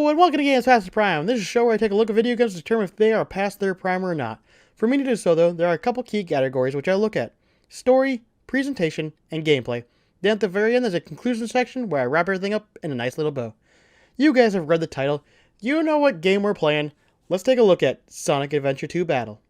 Hello and welcome to Games Past the Prime. This is a show where I take a look at video games to determine if they are past their prime or not. For me to do so though, there are a couple key categories which I look at. Story, presentation, and gameplay. Then at the very end there's a conclusion section where I wrap everything up in a nice little bow. You guys have read the title. You know what game we're playing. Let's take a look at Sonic Adventure 2 Battle.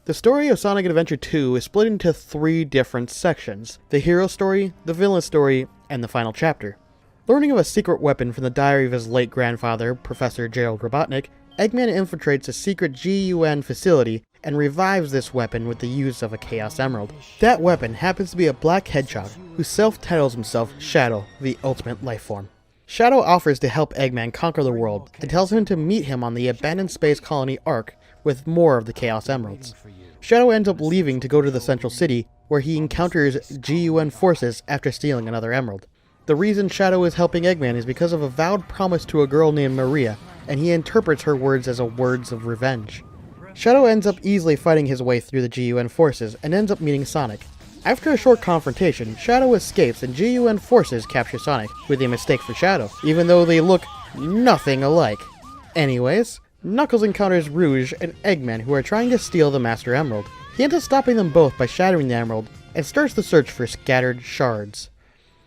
The story of Sonic Adventure 2 is split into three different sections: the hero story, the villain story, and the final chapter. Learning of a secret weapon from the diary of his late grandfather, Professor Gerald Robotnik, Eggman infiltrates a secret GUN facility and revives this weapon with the use of a Chaos Emerald. That weapon happens to be a black hedgehog who self-titles himself Shadow, the ultimate lifeform. Shadow offers to help Eggman conquer the world and tells him to meet him on the abandoned space colony Ark with more of the Chaos Emeralds. Shadow ends up leaving to go to the central city, where he encounters GUN forces after stealing another emerald. The reason Shadow is helping Eggman is because of a vowed promise to a girl named Maria, and he interprets her words as words of revenge. Shadow ends up easily fighting his way through the GUN forces and ends up meeting Sonic. After a short confrontation, Shadow escapes and GUN forces capture Sonic, with a mistake for Shadow, even though they look nothing alike. Anyways, Knuckles encounters Rouge and Eggman, who are trying to steal the Master Emerald. He ends up stopping them both by shattering the emerald, and starts the search for scattered shards.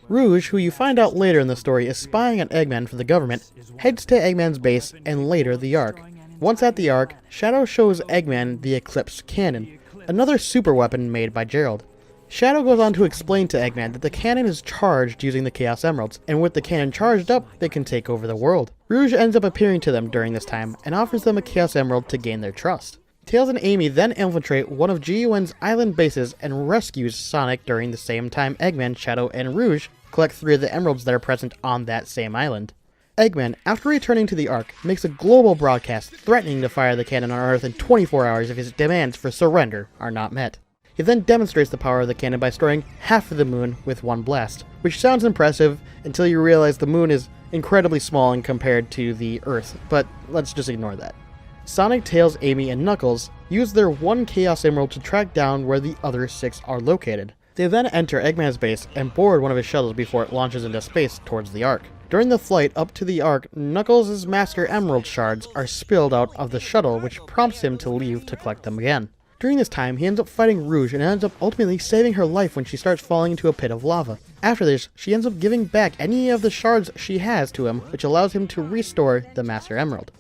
Rouge, who you find out later in the story is spying on Eggman for the government, heads to Eggman's base and later the Ark. Once at the Ark, Shadow shows Eggman the Eclipse Cannon, another super weapon made by Gerald. Shadow goes on to explain to Eggman that the cannon is charged using the Chaos Emeralds, and with the cannon charged up, they can take over the world. Rouge ends up appearing to them during this time, and offers them a Chaos Emerald to gain their trust. Tails and Amy then infiltrate one of GUN's island bases and rescues Sonic during the same time Eggman, Shadow, and Rouge collect 3 of the emeralds that are present on that same island. Eggman, after returning to the Ark, makes a global broadcast threatening to fire the cannon on Earth in 24 hours if his demands for surrender are not met. He then demonstrates the power of the cannon by destroying half of the moon with one blast, which sounds impressive until you realize the moon is incredibly small in compared to the Earth, but let's just ignore that. Sonic, Tails, Amy, and Knuckles use their one Chaos Emerald to track down where the other 6 are located. They then enter Eggman's base and board one of his shuttles before it launches into space towards the Ark. During the flight up to the Ark, Knuckles' Master Emerald shards are spilled out of the shuttle, which prompts him to leave to collect them again. During this time, he ends up fighting Rouge and ends up ultimately saving her life when she starts falling into a pit of lava. After this, she ends up giving back any of the shards she has to him, which allows him to restore the Master Emerald.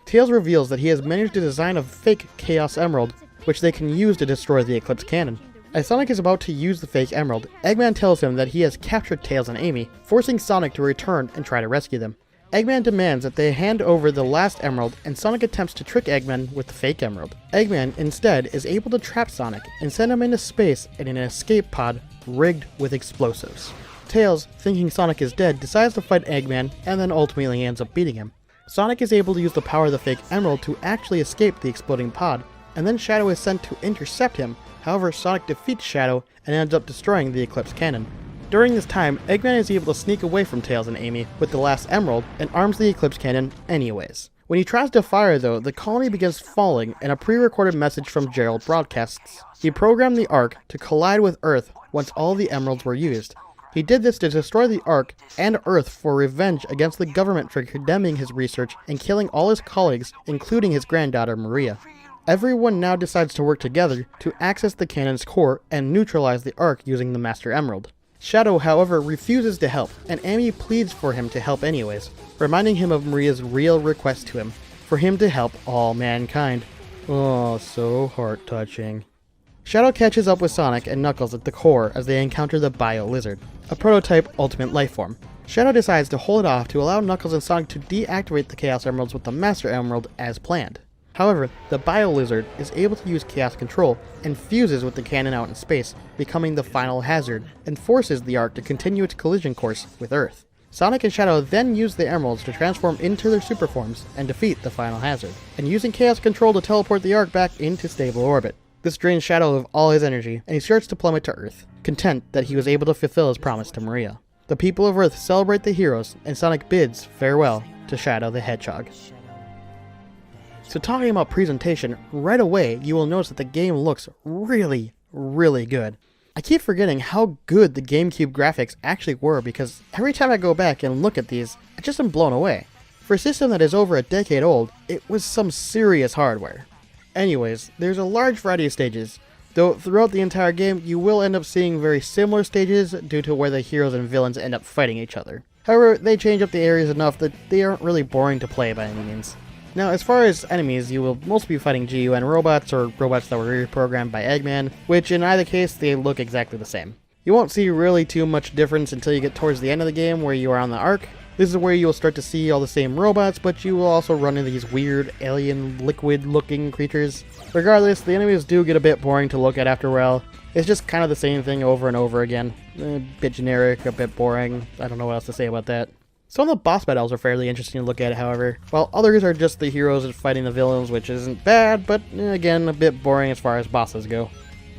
Tails reveals that he has managed to design a fake Chaos Emerald, which they can use to destroy the Eclipse Cannon. As Sonic is about to use the fake emerald, Eggman tells him that he has captured Tails and Amy, forcing Sonic to return and try to rescue them. Eggman demands that they hand over the last emerald, and Sonic attempts to trick Eggman with the fake emerald. Eggman, instead, is able to trap Sonic and send him into space in an escape pod rigged with explosives. Tails, thinking Sonic is dead, decides to fight Eggman and then ultimately ends up beating him. Sonic is able to use the power of the fake emerald to actually escape the exploding pod, and then Shadow is sent to intercept him. However, Sonic defeats Shadow and ends up destroying the Eclipse Cannon. During this time, Eggman is able to sneak away from Tails and Amy with the last emerald and arms the Eclipse Cannon anyways. When he tries to fire though, the colony begins falling and a pre-recorded message from Gerald broadcasts. He programmed the Ark to collide with Earth once all the emeralds were used. He did this to destroy the Ark and Earth for revenge against the government for condemning his research and killing all his colleagues, including his granddaughter Maria. Everyone now decides to work together to access the cannon's core and neutralize the Ark using the Master Emerald. Shadow, however, refuses to help, and Amy pleads for him to help anyways, reminding him of Maria's real request to him, for him to help all mankind. Oh, so heart-touching. Shadow catches up with Sonic and Knuckles at the core as they encounter the Bio Lizard, a prototype ultimate lifeform. Shadow decides to hold it off to allow Knuckles and Sonic to deactivate the Chaos Emeralds with the Master Emerald as planned. However, the Bio Lizard is able to use Chaos Control and fuses with the cannon out in space, becoming the final hazard, and forces the Ark to continue its collision course with Earth. Sonic and Shadow then use the Emeralds to transform into their super forms and defeat the final hazard, and using Chaos Control to teleport the Ark back into stable orbit. This drains Shadow of all his energy, and he starts to plummet to Earth, content that he was able to fulfill his promise to Maria. The people of Earth celebrate the heroes, and Sonic bids farewell to Shadow the Hedgehog. So talking about presentation, right away you will notice that the game looks really, really good. I keep forgetting how good the GameCube graphics actually were because every time I go back and look at these, I just am blown away. For a system that is over a decade old, it was some serious hardware. Anyways, there's a large variety of stages, though throughout the entire game you will end up seeing very similar stages due to where the heroes and villains end up fighting each other. However, they change up the areas enough that they aren't really boring to play by any means. Now, as far as enemies, you will mostly be fighting GUN robots or robots that were reprogrammed by Eggman, which in either case they look exactly the same. You won't see really too much difference until you get towards the end of the game where you are on the Ark. This is where you will start to see all the same robots, but you will also run into these weird alien liquid looking creatures. Regardless, the enemies do get a bit boring to look at after a while. It's just kind of the same thing over and over again. A bit generic, a bit boring. I don't know what else to say about that. Some of the boss battles are fairly interesting to look at, however, while others are just the heroes fighting the villains, which isn't bad, but again, a bit boring as far as bosses go.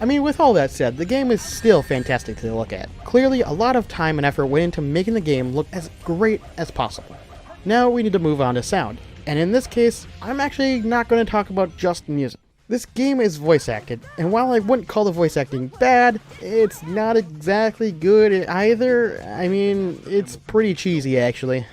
I mean, with all that said, the game is still fantastic to look at. Clearly, a lot of time and effort went into making the game look as great as possible. Now we need to move on to sound, and in this case, I'm actually not going to talk about just music. This game is voice acted, and while I wouldn't call the voice acting bad, it's not exactly good either. I mean, it's pretty cheesy actually.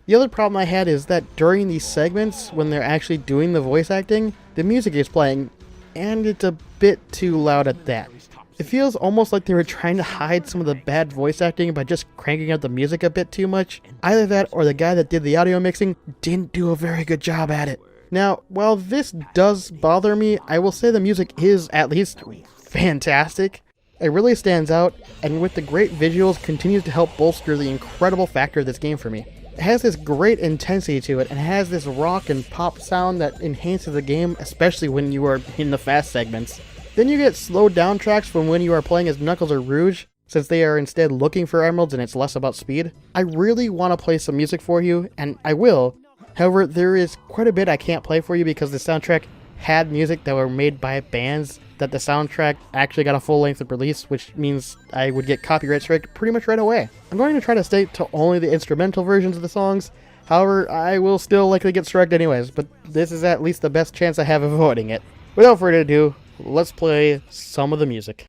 The other problem I had is that during these segments, when they're actually doing the voice acting, the music is playing, and it's a bit too loud at that. It feels almost like they were trying to hide some of the bad voice acting by just cranking up the music a bit too much. Either that or the guy that did the audio mixing didn't do a very good job at it. Now, while this does bother me, I will say the music is at least fantastic. It really stands out, and with the great visuals continues to help bolster the incredible factor of this game for me. It has this great intensity to it, and has this rock and pop sound that enhances the game, especially when you are in the fast segments. Then you get slowed down tracks from when you are playing as Knuckles or Rouge, since they are instead looking for emeralds and it's less about speed. I really want to play some music for you, and I will. However, there is quite a bit I can't play for you because the soundtrack had music that were made by bands that the soundtrack actually got a full-length release, which means I would get copyright strike pretty much right away. I'm going to try to stick to only the instrumental versions of the songs. However, I will still likely get striked anyways, but this is at least the best chance I have of avoiding it. Without further ado, let's play some of the music.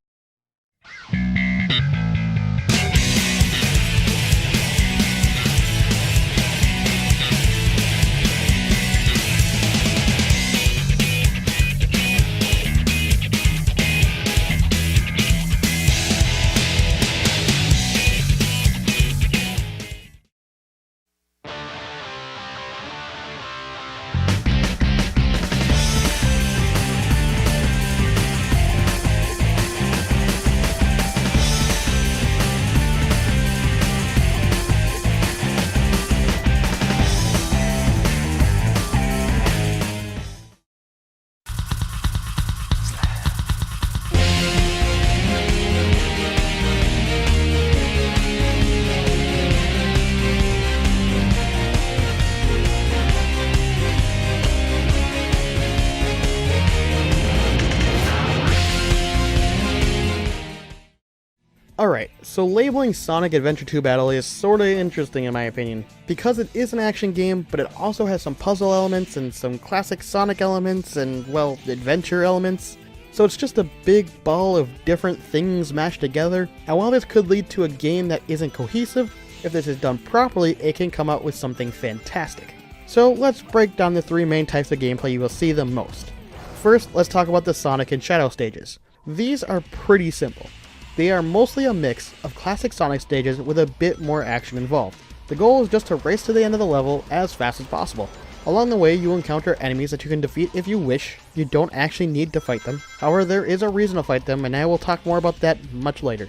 Alright, so labeling Sonic Adventure 2 Battle is sorta interesting in my opinion, because it is an action game, but it also has some puzzle elements and some classic Sonic elements and, well, adventure elements. So it's just a big ball of different things mashed together, and while this could lead to a game that isn't cohesive, if this is done properly, it can come out with something fantastic. So let's break down the three main types of gameplay you will see the most. First, let's talk about the Sonic and Shadow stages. These are pretty simple. They are mostly a mix of classic Sonic stages with a bit more action involved. The goal is just to race to the end of the level as fast as possible. Along the way, you will encounter enemies that you can defeat if you wish. You don't actually need to fight them. However, there is a reason to fight them, and I will talk more about that much later.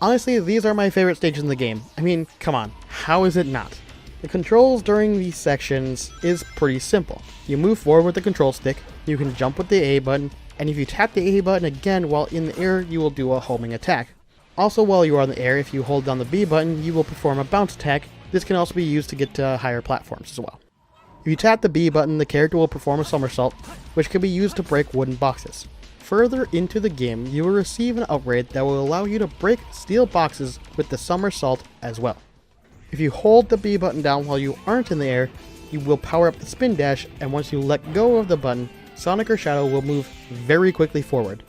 Honestly, these are my favorite stages in the game. I mean, come on, how is it not? The controls during these sections is pretty simple. You move forward with the control stick, you can jump with the A button, and if you tap the A button again while in the air, you will do a homing attack. Also, while you are in the air, if you hold down the B button, you will perform a bounce attack. This can also be used to get to higher platforms as well. If you tap the B button, the character will perform a somersault, which can be used to break wooden boxes. Further into the game, you will receive an upgrade that will allow you to break steel boxes with the somersault as well. If you hold the B button down while you aren't in the air, you will power up the spin dash, and once you let go of the button, Sonic or Shadow will move very quickly forward.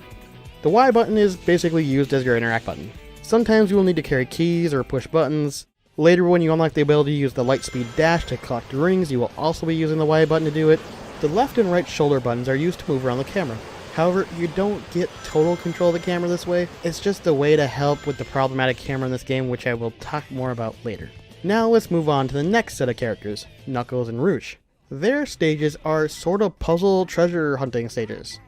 The Y button is basically used as your interact button. Sometimes you will need to carry keys or push buttons. Later, when you unlock the ability to use the light speed dash to collect rings, you will also be using the Y button to do it. The left and right shoulder buttons are used to move around the camera. However, you don't get total control of the camera this way. It's just a way to help with the problematic camera in this game, which I will talk more about later. Now let's move on to the next set of characters, Knuckles and Rouge. Their stages are sort of puzzle treasure hunting stages.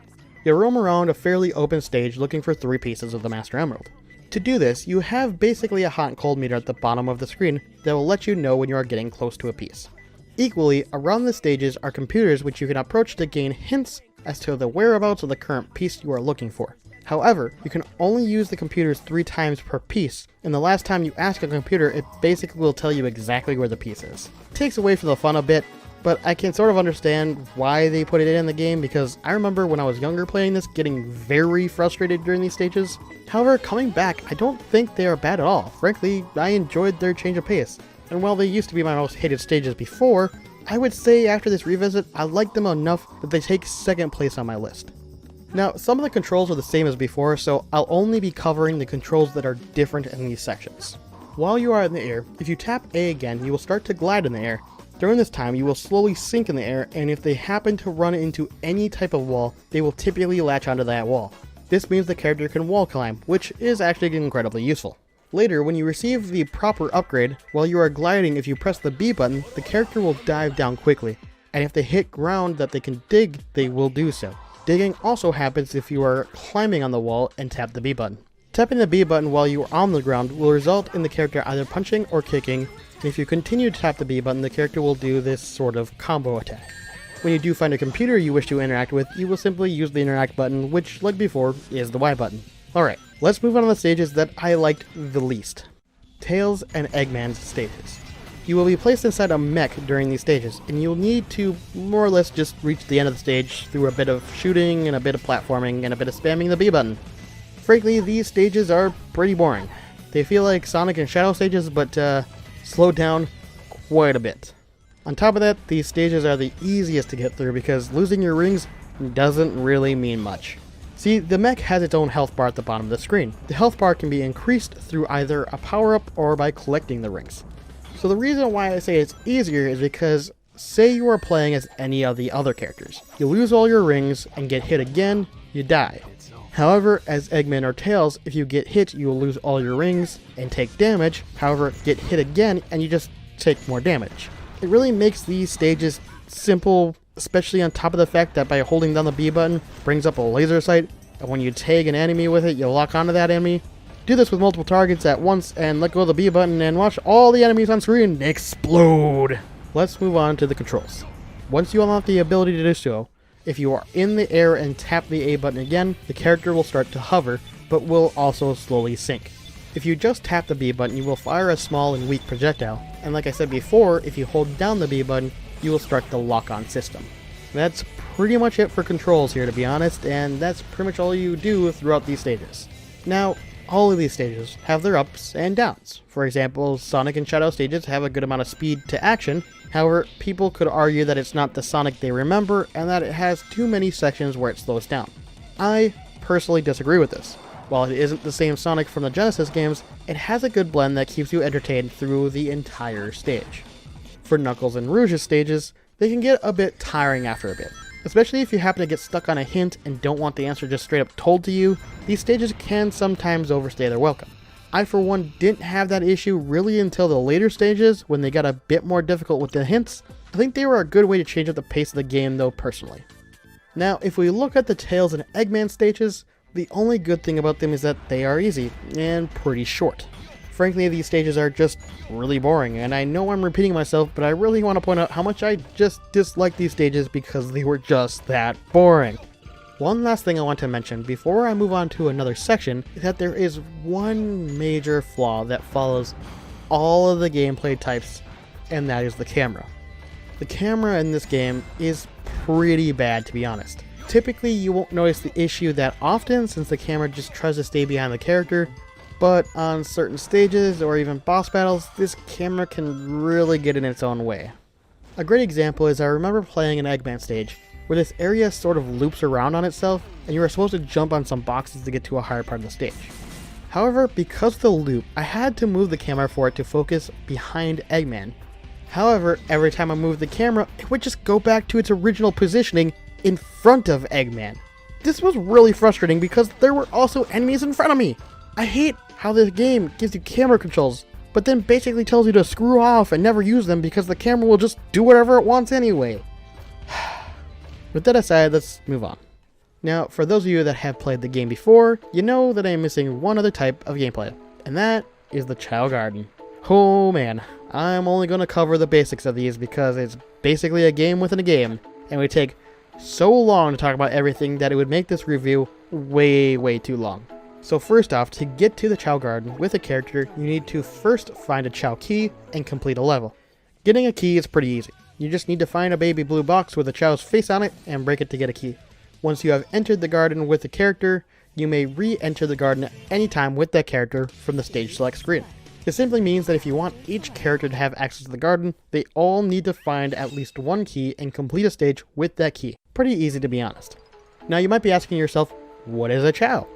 You roam around a fairly open stage looking for 3 pieces of the Master Emerald. To do this, you have basically a hot and cold meter at the bottom of the screen that will let you know when you are getting close to a piece. Equally, around the stages are computers which you can approach to gain hints as to the whereabouts of the current piece you are looking for. However, you can only use the computers 3 times per piece, and the last time you ask a computer, it basically will tell you exactly where the piece is. It takes away from the fun a bit, but I can sort of understand why they put it in the game, because I remember when I was younger playing this getting very frustrated during these stages. However, coming back, I don't think they are bad at all. Frankly, I enjoyed their change of pace, and while they used to be my most hated stages before, I would say after this revisit, I liked them enough that they take second place on my list. Now, some of the controls are the same as before, so I'll only be covering the controls that are different in these sections. While you are in the air, if you tap A again, you will start to glide in the air. During this time, you will slowly sink in the air, and if they happen to run into any type of wall, they will typically latch onto that wall. This means the character can wall climb, which is actually incredibly useful. Later, when you receive the proper upgrade, while you are gliding, if you press the B button, the character will dive down quickly, and if they hit ground that they can dig, they will do so. Digging also happens if you are climbing on the wall and tap the B button. Tapping the B button while you are on the ground will result in the character either punching or kicking, and if you continue to tap the B button, the character will do this sort of combo attack. When you do find a computer you wish to interact with, you will simply use the interact button, which, like before, is the Y button. Alright, let's move on to the stages that I liked the least. Tails and Eggman's stages. You will be placed inside a mech during these stages, and you'll need to more or less just reach the end of the stage through a bit of shooting and a bit of platforming and a bit of spamming the B button. Frankly, these stages are pretty boring. They feel like Sonic and Shadow stages, but slowed down quite a bit. On top of that, these stages are the easiest to get through because losing your rings doesn't really mean much. See, the mech has its own health bar at the bottom of the screen. The health bar can be increased through either a power-up or by collecting the rings. So the reason why I say it's easier is because, say you are playing as any of the other characters. You lose all your rings and get hit again, you die. However, as Eggman or Tails, if you get hit, you will lose all your rings and take damage. However, get hit again and you just take more damage. It really makes these stages simple, especially on top of the fact that by holding down the B button, brings up a laser sight, and when you tag an enemy with it, you lock onto that enemy. Do this with multiple targets at once and let go of the B button and watch all the enemies on screen explode. Let's move on to the controls. Once you unlock the ability to do so, if you are in the air and tap the A button again, the character will start to hover, but will also slowly sink. If you just tap the B button, you will fire a small and weak projectile, and like I said before, if you hold down the B button, you will start the lock-on system. That's pretty much it for controls here, to be honest, and that's pretty much all you do throughout these stages. Now, all of these stages have their ups and downs. For example, Sonic and Shadow stages have a good amount of speed to action. However, people could argue that it's not the Sonic they remember and that it has too many sections where it slows down. I personally disagree with this. While it isn't the same Sonic from the Genesis games, it has a good blend that keeps you entertained through the entire stage. For Knuckles and Rouge's stages, they can get a bit tiring after a bit. Especially if you happen to get stuck on a hint and don't want the answer just straight up told to you, these stages can sometimes overstay their welcome. I for one didn't have that issue really until the later stages when they got a bit more difficult with the hints. I think they were a good way to change up the pace of the game though personally. Now if we look at the Tails and Eggman stages, The only good thing about them is that they are easy and pretty short. Frankly, these stages are just really boring, and I know I'm repeating myself, but I really want to point out how much I just dislike these stages because they were just that boring. One last thing I want to mention before I move on to another section is that there is one major flaw that follows all of the gameplay types, and that is the camera. The camera in this game is pretty bad, to be honest. Typically, you won't notice the issue that often since the camera just tries to stay behind the character, but on certain stages or even boss battles, this camera can really get in its own way. A great example is I remember playing an Eggman stage, where this area sort of loops around on itself, and you are supposed to jump on some boxes to get to a higher part of the stage. However, because of the loop, I had to move the camera for it to focus behind Eggman. However, every time I moved the camera, it would just go back to its original positioning in front of Eggman. This was really frustrating because there were also enemies in front of me. I hate how this game gives you camera controls, but then basically tells you to screw off and never use them because the camera will just do whatever it wants anyway. With that aside, let's move on. Now, for those of you that have played the game before, you know that I am missing one other type of gameplay, and that is the Chao Garden. Oh man, I'm only going to cover the basics of these because it's basically a game within a game, and it would take so long to talk about everything that it would make this review way too long. So first off, to get to the Chao Garden with a character, you need to first find a Chao key and complete a level. Getting a key is pretty easy. You just need to find a baby blue box with a Chao's face on it and break it to get a key. Once you have entered the garden with the character, you may re-enter the garden at any time with that character from the stage select screen. This simply means that if you want each character to have access to the garden, they all need to find at least one key and complete a stage with that key. Pretty easy, to be honest. Now you might be asking yourself, what is a Chao?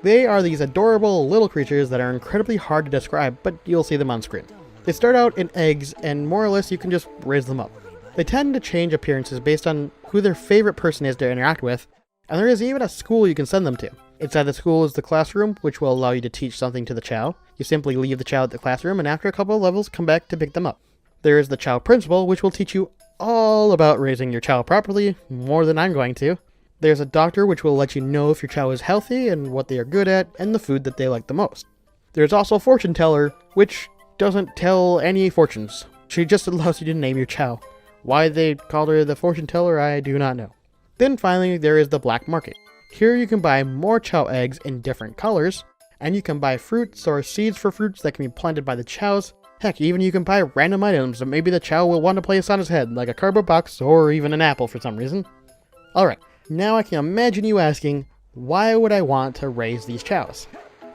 They are these adorable little creatures that are incredibly hard to describe, but you'll see them on screen. They start out in eggs, and more or less you can just raise them up. They tend to change appearances based on who their favorite person is to interact with, and there is even a school you can send them to. Inside the school is the classroom, which will allow you to teach something to the Chao. You simply leave the Chao at the classroom, and after a couple of levels, come back to pick them up. There is the Chao principal, which will teach you all about raising your Chao properly, more than I'm going to. There's a doctor, which will let you know if your Chao is healthy and what they are good at, and the food that they like the most. There's also a fortune teller, which doesn't tell any fortunes. She just allows you to name your Chao. Why they called her the fortune teller, I do not know. Then finally, there is the black market. Here you can buy more Chao eggs in different colors, and you can buy fruits or seeds for fruits that can be planted by the Chaos. Heck, even you can buy random items that maybe the Chao will want to place on his head, like a cardboard box or even an apple for some reason. Alright, now I can imagine you asking, why would I want to raise these Chaos?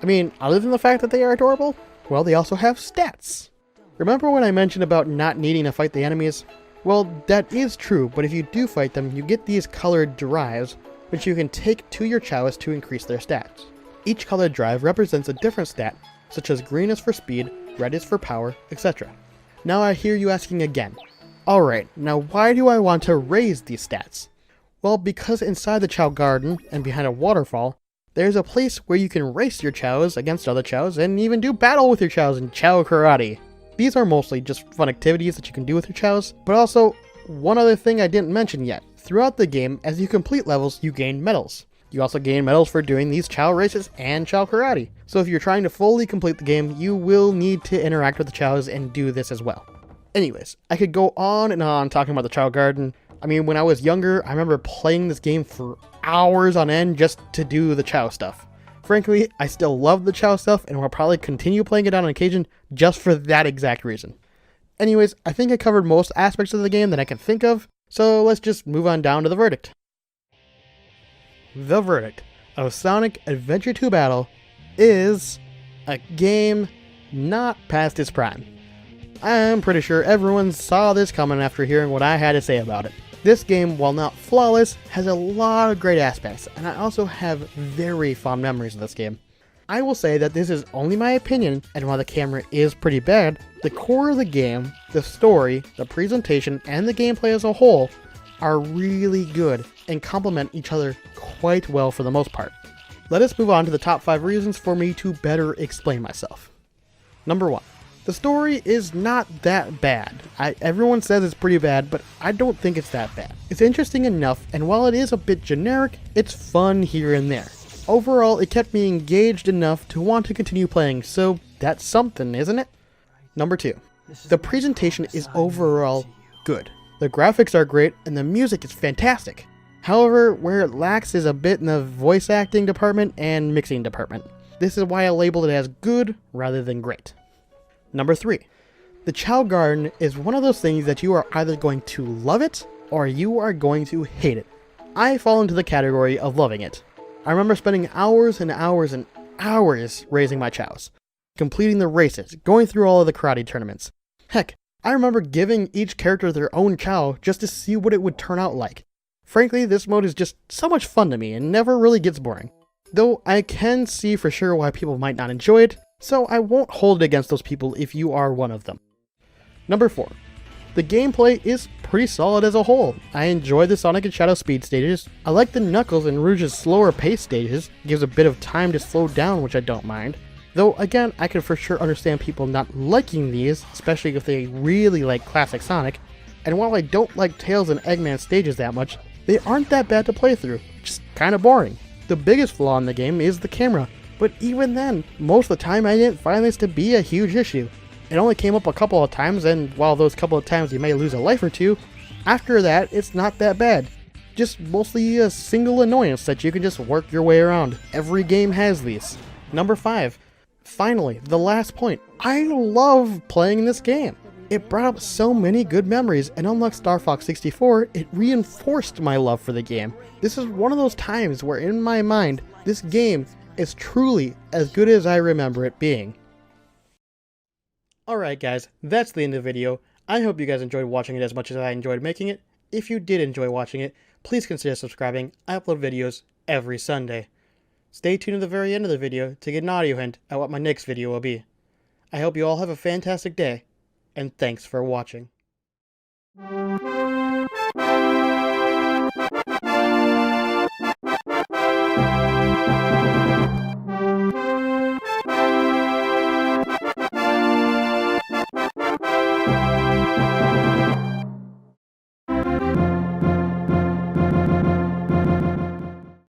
I mean, other than the fact that they are adorable, well, they also have stats. Remember when I mentioned about not needing to fight the enemies? Well, that is true, but if you do fight them, you get these colored drives, which you can take to your Chaos to increase their stats. Each colored drive represents a different stat, such as green is for speed, red is for power, etc. Now I hear you asking again, alright, now why do I want to raise these stats? Well, because inside the Chao Garden, and behind a waterfall, there's a place where you can race your Chaos against other Chaos, and even do battle with your Chaos in Chao Karate. These are mostly just fun activities that you can do with your Chaos, but also, one other thing I didn't mention yet. Throughout the game, as you complete levels, you gain medals. You also gain medals for doing these Chao races and Chao Karate. So if you're trying to fully complete the game, you will need to interact with the Chaos and do this as well. Anyways, I could go on and on talking about the Chao Garden. I mean, when I was younger, I remember playing this game for hours on end just to do the Chao stuff. Frankly, I still love the Chao stuff and will probably continue playing it on occasion just for that exact reason. Anyways, I think I covered most aspects of the game that I can think of, so let's just move on down to the verdict. The verdict of Sonic Adventure 2 Battle is a game not past its prime. I'm pretty sure everyone saw this coming after hearing what I had to say about it. This game, while not flawless, has a lot of great aspects, and I also have very fond memories of this game. I will say that this is only my opinion, and while the camera is pretty bad, the core of the game, the story, the presentation, and the gameplay as a whole are really good and complement each other quite well for the most part. Let us move on to the top 5 reasons for me to better explain myself. Number 1. The story is not that bad. Everyone says it's pretty bad, but I don't think it's that bad. It's interesting enough, and while it is a bit generic, it's fun here and there. Overall, it kept me engaged enough to want to continue playing, so that's something, isn't it? Number 2. The presentation is overall good. The graphics are great, and the music is fantastic. However, where it lacks is a bit in the voice acting department and mixing department. This is why I labeled it as good rather than great. Number 3. The Chow Garden is one of those things that you are either going to love it, or you are going to hate it. I fall into the category of loving it. I remember spending hours and hours and hours raising my chows, completing the races, going through all of the karate tournaments. Heck, I remember giving each character their own chow just to see what it would turn out like. Frankly, this mode is just so much fun to me and never really gets boring. Though I can see for sure why people might not enjoy it, so I won't hold it against those people if you are one of them. Number 4. The gameplay is pretty solid as a whole. I enjoy the Sonic and Shadow speed stages. I like the Knuckles and Rouge's slower pace stages. It gives a bit of time to slow down, which I don't mind. Though again, I can for sure understand people not liking these, especially if they really like classic Sonic. And while I don't like Tails and Eggman stages that much, they aren't that bad to play through, just kinda boring. The biggest flaw in the game is the camera, but even then, most of the time I didn't find this to be a huge issue. It only came up a couple of times, and while those couple of times you may lose a life or two, after that it's not that bad. Just mostly a single annoyance that you can just work your way around. Every game has these. Number 5. Finally, the last point. I love playing this game. It brought up so many good memories, and unlike Star Fox 64, it reinforced my love for the game. This is one of those times where in my mind, this game is truly as good as I remember it being. Alright guys, that's the end of the video. I hope you guys enjoyed watching it as much as I enjoyed making it. If you did enjoy watching it, please consider subscribing. I upload videos every Sunday. Stay tuned to the very end of the video to get an audio hint at what my next video will be. I hope you all have a fantastic day, and thanks for watching.